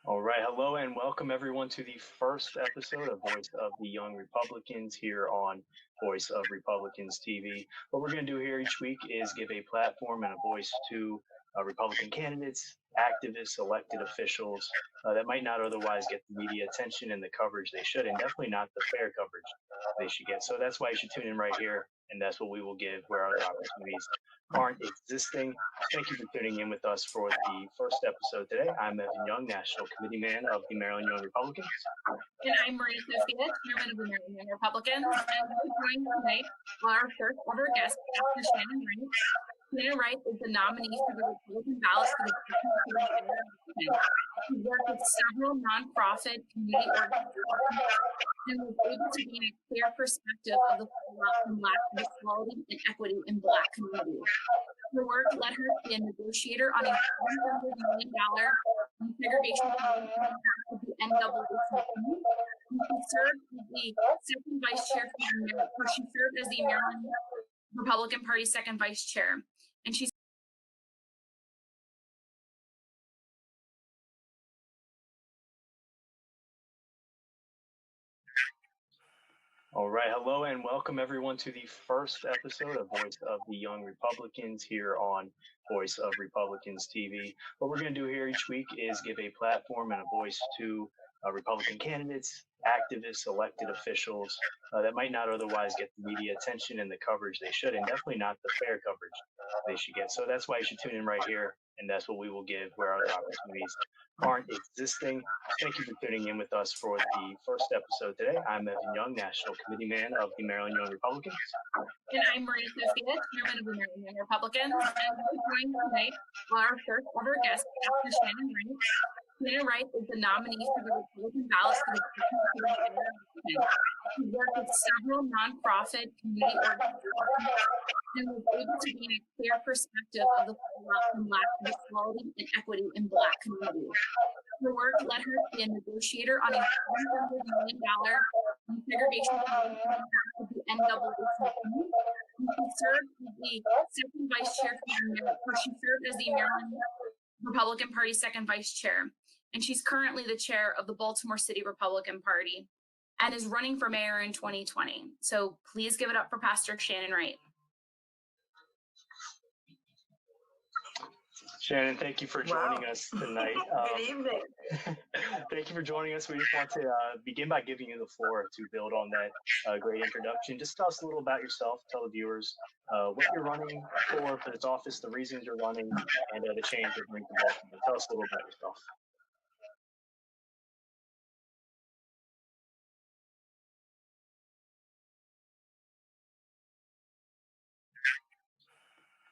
All right, hello and welcome everyone to the first episode of Voice of the Young Republicans here on Voice of Republicans TV. What we're going to do here each week is give a platform and a voice to Republican candidates, activists, elected officials that might not otherwise get the media attention and the coverage they should, and definitely not the fair coverage they should get. So that's why you should tune in right here, and that's what we will give where other opportunities aren't existing. Thank you for tuning in with us for the first episode today. I'm Evan Young, National Committee Man of the Maryland Young Republicans. And I'm Maria Sophia, Chairman of the Maryland Young Republicans. And we're joined tonight by our first ever guest, Dr. Shannon Wright. Shannon Wright is the nominee for the Republican ballot for the She's worked with several nonprofit community organizations and was able to gain a clear perspective of the fallout from lack of equality and equity in Black communities. Her work led her to be a negotiator on a $100 million desegregation plan with the NAACP. She served as the second vice chair she served as the Maryland Republican Party second vice chair. And she's All right, hello and welcome everyone to the first episode of Voice of the Young Republicans here on Voice of Republicans TV. What we're going to do here each week is give a platform and a voice to Republican candidates, activists, elected officials that might not otherwise get the media attention and the coverage they should, and definitely not the fair coverage they should get. So that's why you should tune in right here, and that's what we will give where other opportunities aren't existing. Thank you for tuning in with us for the first episode today. I'm Evan Young, National Committee Man of the Maryland Young Republicans. And I'm Maria Sophia, Chairman of the Maryland Young Republicans. And we're joined tonight by our first ever guest, Dr. Shannon Wright. Shannon Wright is the nominee for the Republican ballot for the She's worked with several nonprofit community organizations and was able to gain a clear perspective of the fallout from lack of equality and equity in Black communities. Her work led her to be a negotiator on a $100 million desegregation plan with the NAACP. She served as the second vice chair she served as the Maryland Republican Party second vice chair. And she's currently the chair of the Baltimore City Republican Party and is running for mayor in 2020. So please give it up for Pastor Shannon Wright. Shannon, thank you for joining us tonight. Good evening. Thank you for joining us. We just want to begin by giving you the floor to build on that great introduction. Just tell us a little about yourself, tell the viewers what you're running for this office, the reasons you're running, and the change you're bringing to Baltimore. Tell us a little about yourself.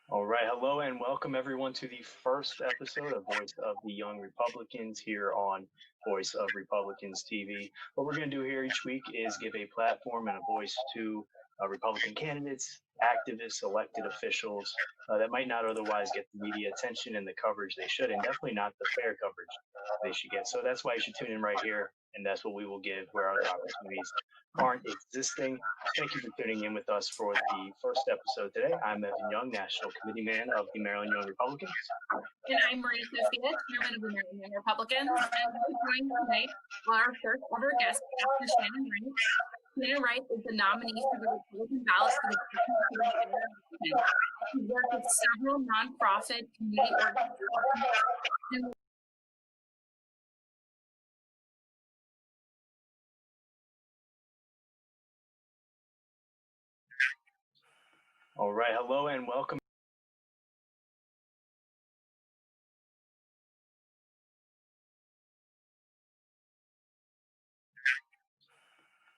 All right, hello and welcome everyone to the first episode of Voice of the Young Republicans here on Voice of Republicans TV. What we're going to do here each week is give a platform and a voice to Republican candidates, activists, elected officials that might not otherwise get the media attention and the coverage they should, and definitely not the fair coverage they should get. So that's why you should tune in right here, and that's what we will give where other opportunities aren't existing. Thank you for tuning in with us for the first episode today. I'm Evan Young, National Committee Man of the Maryland Young Republicans. And I'm Maria Sophia, Chairman of the Maryland Young Republicans. And we're joined tonight by our first ever guest, Dr. Shannon Wright. Shannon Wright is the nominee for the Republican ballot for the She's worked with several nonprofit community organizations. All right, hello and welcome.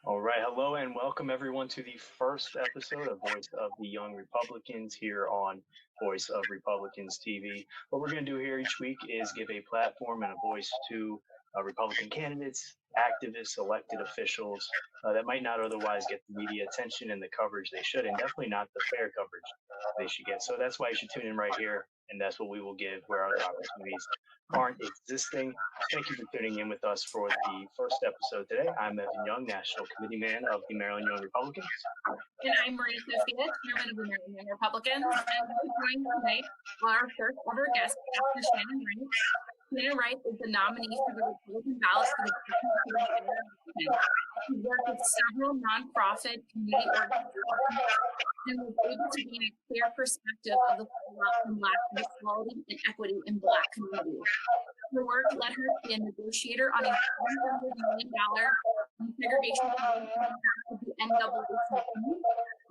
All right, hello and welcome everyone to the first episode of Voice of the Young Republicans here on Voice of Republicans TV. What we're going to do here each week is give a platform and a voice to Republican candidates, activists, elected officials that might not otherwise get the media attention and the coverage they should, and definitely not the fair coverage they should get. So that's why you should tune in right here, and that's what we will give where other opportunities aren't existing. Thank you for tuning in with us for the first episode today. I'm Evan Young, National Committee Man of the Maryland Young Republicans. And I'm Maria Sophia, Chairman of the Maryland Young Republicans. And we're joined tonight by our first ever guest, Dr. Shannon Wright. Shannon Wright is the nominee for the Republican ballot for the Baltimore City Board of Education. She worked with several nonprofit community organizations and was able to gain a clear perspective of the fallout from lack of equality and equity in Black communities. Her work led her to be a negotiator on a $700 million desegregation plan on behalf of the NAACP.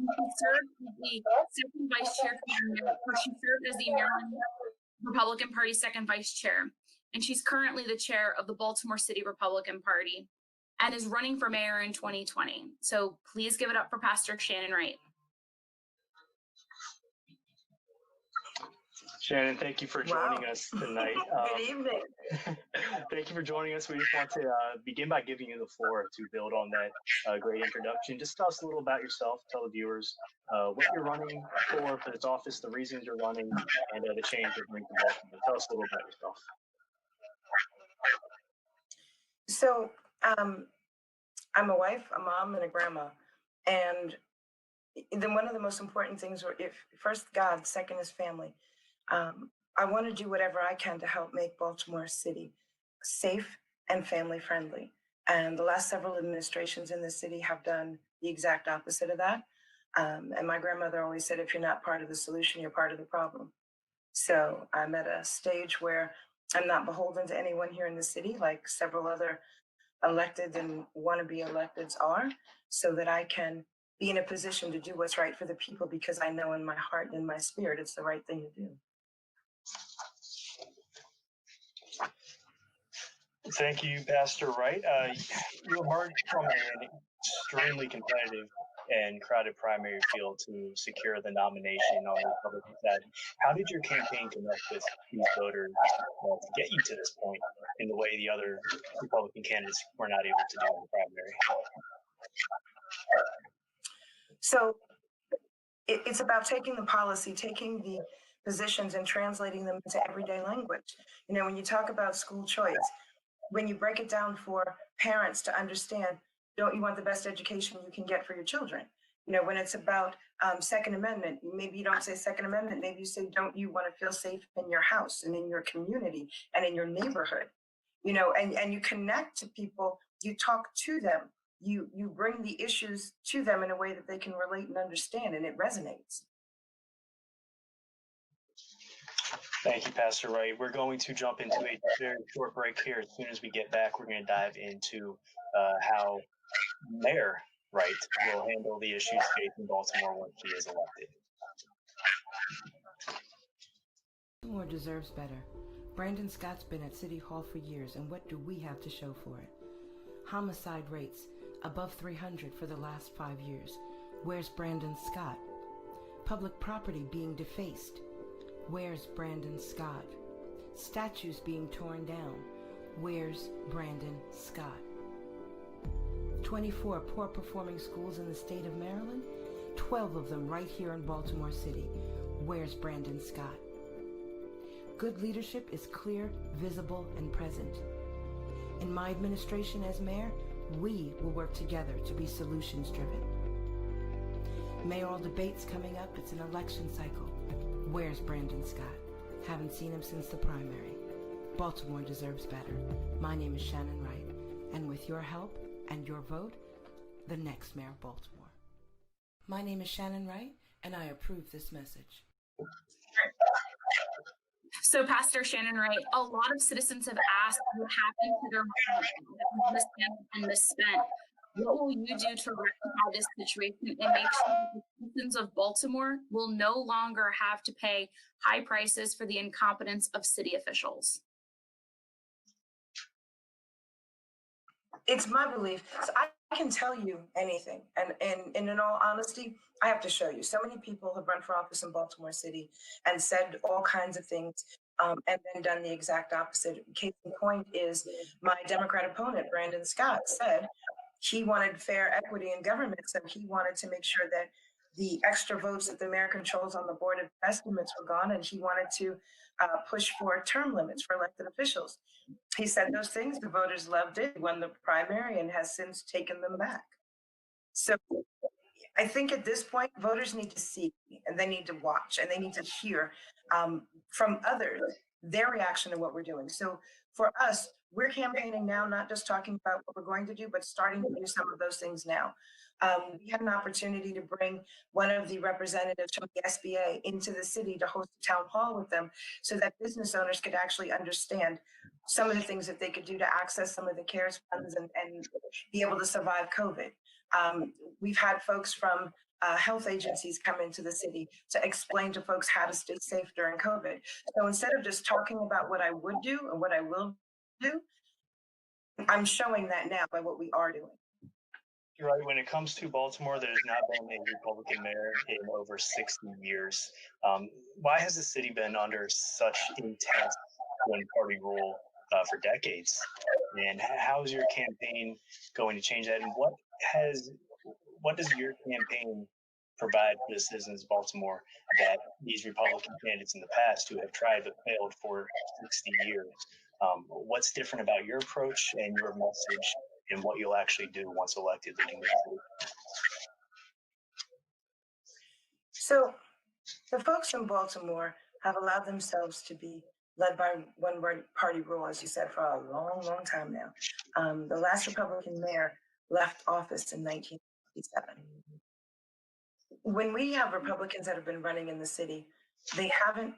And she served as the second vice chair she served as the Maryland Republican Party second vice chair. And she's currently the chair of the Baltimore City Republican Party and is running for mayor in 2020. So please give it up for Pastor Shannon Wright. Shannon, thank you for joining us tonight. Good evening. Thank you for joining us. We just want to begin by giving you the floor to build on that great introduction. Just tell us a little about yourself, tell the viewers what you're running for this office, the reasons you're running, and the change you're bringing to Baltimore. Tell us a little about yourself. So I'm a wife, a mom, and a grandma. And then one of the most important things were first God, second is family. I want to do whatever I can to help make Baltimore City safe and family friendly. And the last several administrations in the city have done the exact opposite of that. And my grandmother always said, if you're not part of the solution, you're part of the problem. So I'm at a stage where I'm not beholden to anyone here in the city, like several other elected and wannabe electeds are, so that I can be in a position to do what's right for the people, because I know in my heart and in my spirit it's the right thing to do. Thank you, Pastor Wright. You emerged from an extremely competitive and crowded primary field to secure the nomination on the Republican side. How did your campaign connect with these voters to get you to this point in the way the other Republican candidates were not able to do in the primary? So it's about taking the policy, taking the positions and translating them into everyday language. You know, when you talk about school choice, when you break it down for parents to understand, don't you want the best education you can get for your children? You know, when it's about Second Amendment, maybe you don't say Second Amendment, maybe you say, don't you want to feel safe in your house and in your community and in your neighborhood? You know, and you connect to people, you talk to them, you bring the issues to them in a way that they can relate and understand, and it resonates. Thank you, Pastor Wright. We're going to jump into a very short break here. As soon as we get back, we're going to dive into how Mayor Wright will handle the issues facing Baltimore once she is elected. Baltimore deserves better. Brandon Scott's been at City Hall for years, and what do we have to show for it? Homicide rates above 300 for the last 5 years. Where's Brandon Scott? Public property being defaced. Where's Brandon Scott? Statues being torn down. Where's Brandon Scott? 24 poor-performing schools in the state of Maryland, 12 of them right here in Baltimore City. Where's Brandon Scott? Good leadership is clear, visible, and present. In my administration as mayor, we will work together to be solutions-driven. Mayoral debates coming up. It's an election cycle. Where's Brandon Scott? Haven't seen him since the primary. Baltimore deserves better. My name is Shannon Wright, and with your help and your vote, the next mayor of Baltimore. My name is Shannon Wright, and I approve this message. So, Pastor Shannon Wright, a lot of citizens have asked what happened to their money that was misspent and misspent. What will you do to rectify this situation and make sure that the citizens of Baltimore will no longer have to pay high prices for the incompetence of city officials? It's my belief. So I can tell you anything. And in all honesty, I have to show you. So many people have run for office in Baltimore City and said all kinds of things and then done the exact opposite. Case in point is my Democrat opponent, Brandon Scott, said he wanted fair equity in government. So he wanted to make sure that the extra votes that the mayor controls on the Board of Estimates were gone, and he wanted to push for term limits for elected officials. He said those things, the voters loved it, won the primary, and has since taken them back. So I think at this point, voters need to see, and they need to watch, and they need to hear from others their reaction to what we're doing. So for us, we're campaigning now, not just talking about what we're going to do, but starting to do some of those things now. We had an opportunity to bring one of the representatives from the SBA into the city to host a town hall with them so that business owners could actually understand some of the things that they could do to access some of the CARES funds and be able to survive COVID. We've had folks from health agencies come into the city to explain to folks how to stay safe during COVID. So instead of just talking about what I would do and what I will do, I'm showing that now by what we are doing. You're right. When it comes to Baltimore, there's not been a Republican mayor in over 60 years. Why has the city been under such intense one-party rule for decades? And how is your campaign going to change that? And what does your campaign provide for the citizens of Baltimore that these Republican candidates in the past who have tried but failed for 60 years? What's different about your approach and your message and what you'll actually do once elected leading the city? So the folks in Baltimore have allowed themselves to be led by one party rule, as you said, for a long, long time now. The last Republican mayor left office in 1967. When we have Republicans that have been running in the city, they haven't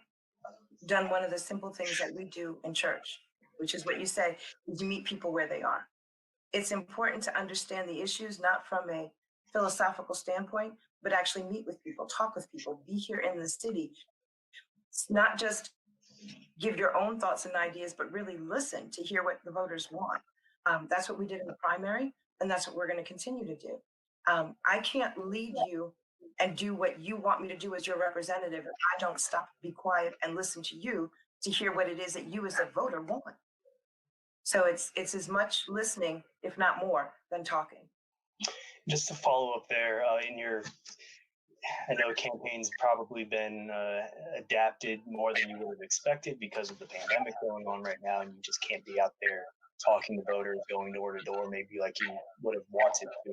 done one of the simple things that we do in church, which is what you said, is you meet people where they are. It's important to understand the issues, not from a philosophical standpoint, but actually meet with people, talk with people, be here in the city. It's not just give your own thoughts and ideas, but really listen to hear what the voters want. That's what we did in the primary, and that's what we're going to continue to do. I can't lead you and do what you want me to do as your representative if I don't stop, be quiet, and listen to you to hear what it is that you as a voter want. So it's as much listening, if not more, than talking. Just to follow up there, I know campaign's probably been adapted more than you would have expected because of the pandemic going on right now, and you just can't be out there talking to voters, going door to door, maybe like you would have wanted to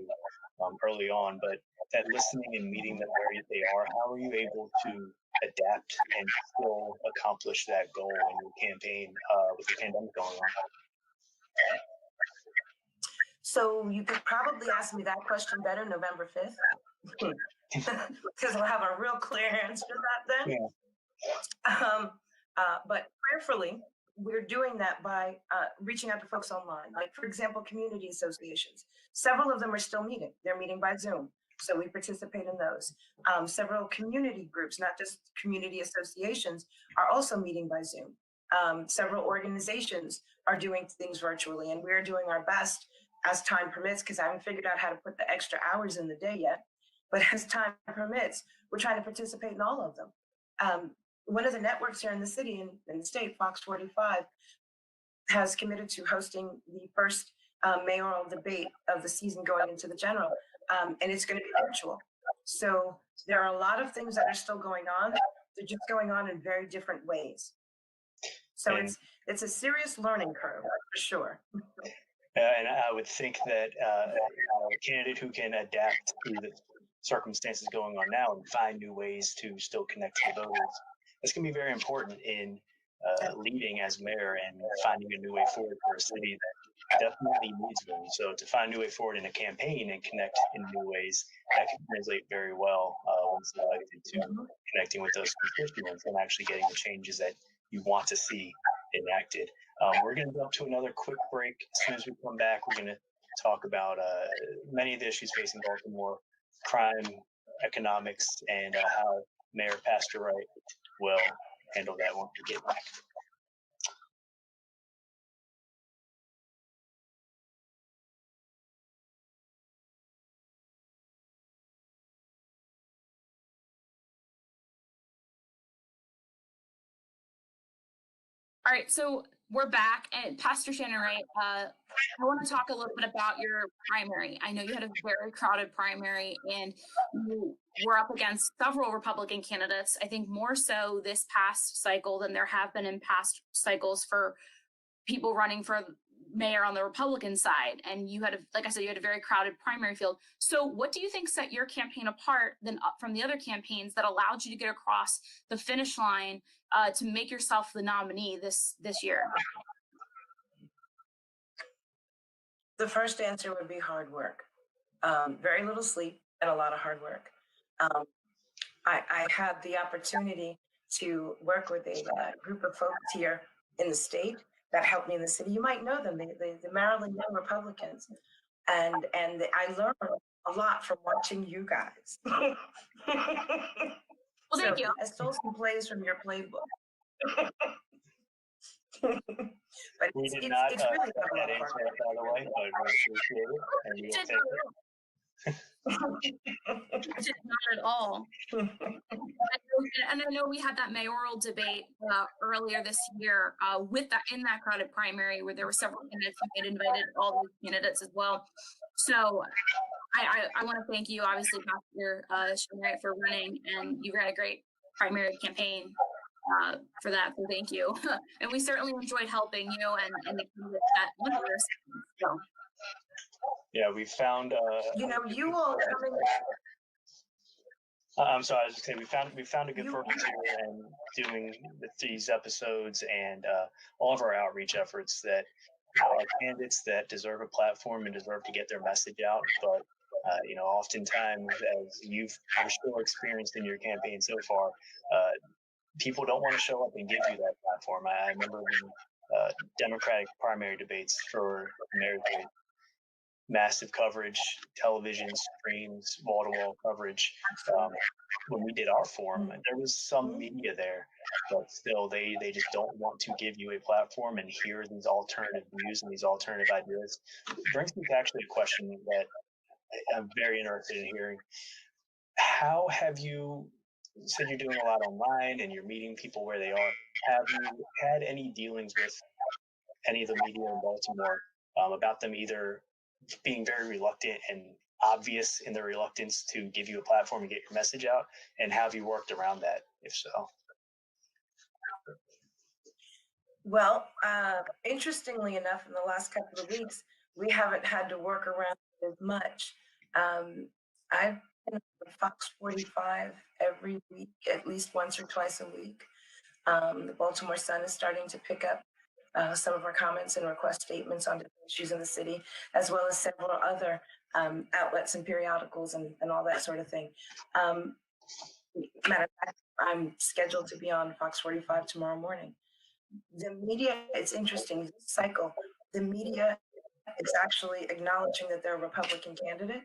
early on. But that listening and meeting them where they are, how are you able to adapt and still accomplish that goal in your campaign with the pandemic going on? So you could probably ask me that question better November 5th, because I'll have a real clear answer to that then. Yeah. But prayerfully, we're doing that by reaching out to folks online. Like, for example, community associations. Several of them are still meeting. They're meeting by Zoom. So we participate in those. Several community groups, not just community associations, are also meeting by Zoom. Several organizations are doing things virtually, and we're doing our best as time permits, because I haven't figured out how to put the extra hours in the day yet. But as time permits, we're trying to participate in all of them. One of the networks here in the city and in the state, Fox 45, has committed to hosting the first mayoral debate of the season going into the general, and it's going to be virtual. So there are a lot of things that are still going on. They're just going on in very different ways. So it's a serious learning curve, for sure. And I would think that a candidate who can adapt to the circumstances going on now and find new ways to still connect to the voters, that's going to be very important in leading as mayor and finding a new way forward for a city that definitely needs one. So to find a new way forward in a campaign and connect in new ways, that can translate very well once elected to connecting with those constituents and actually getting the changes that you want to see enacted. We're going to go up to another quick break. As soon as we come back, we're going to talk about many of the issues facing Baltimore, crime, economics, and how Mayor Pastor Wright will handle that when we get back. All right, so we're back, and Pastor Shannon Wright, I want to talk a little bit about your primary. I know you had a very crowded primary, and you were up against several Republican candidates, I think more so this past cycle than there have been in past cycles for people running for mayor on the Republican side, and you had, like I said, you had a very crowded primary field. So what do you think set your campaign apart from the other campaigns that allowed you to get across the finish line to make yourself the nominee this year? The first answer would be hard work. Very little sleep and a lot of hard work. I had the opportunity to work with a group of folks here in the state that helped me in the city. You might know them, the Maryland Young Republicans. And I learned a lot from watching you guys. Well, thank you. I stole some plays from your playbook. But We it's did not really got a that lot of answer, hard by the way, but we appreciate it, and we will take it. Not at all. And I know we had that mayoral debate earlier this year with that in that crowded primary where there were several candidates. You had invited all those candidates as well. So I want to thank you, obviously, Pastor Shamray, for running, and you ran a great primary campaign for that. So thank you. And we certainly enjoyed helping you and the candidates that won your so. Yeah, we found. You all coming. I'm sorry. I was just saying we found a good purpose here and doing these episodes and all of our outreach efforts that are candidates that deserve a platform and deserve to get their message out. But oftentimes, as you've I'm sure experienced in your campaign so far, people don't want to show up and give you that platform. I remember the Democratic primary debates for mayor's race. Massive coverage, television screens, wall-to-wall coverage. When we did our forum, there was some media there, but still they just don't want to give you a platform and hear these alternative views and these alternative ideas. It brings me to actually a question that I'm very interested in hearing. How have you said you're doing a lot online and you're meeting people where they are? Have you had any dealings with any of the media in Baltimore about them either being very reluctant and obvious in their reluctance to give you a platform and get your message out? And how have you worked around that, if so? Well, interestingly enough, in the last couple of weeks, we haven't had to work around it as much. I've been on Fox 45 every week, at least once or twice a week. The Baltimore Sun is starting to pick up some of our comments and request statements on different issues in the city, as well as several other outlets and periodicals and all that sort of thing. Matter of fact, I'm scheduled to be on Fox 45 tomorrow morning. The media, it's interesting, this cycle, the media is actually acknowledging that they're a Republican candidate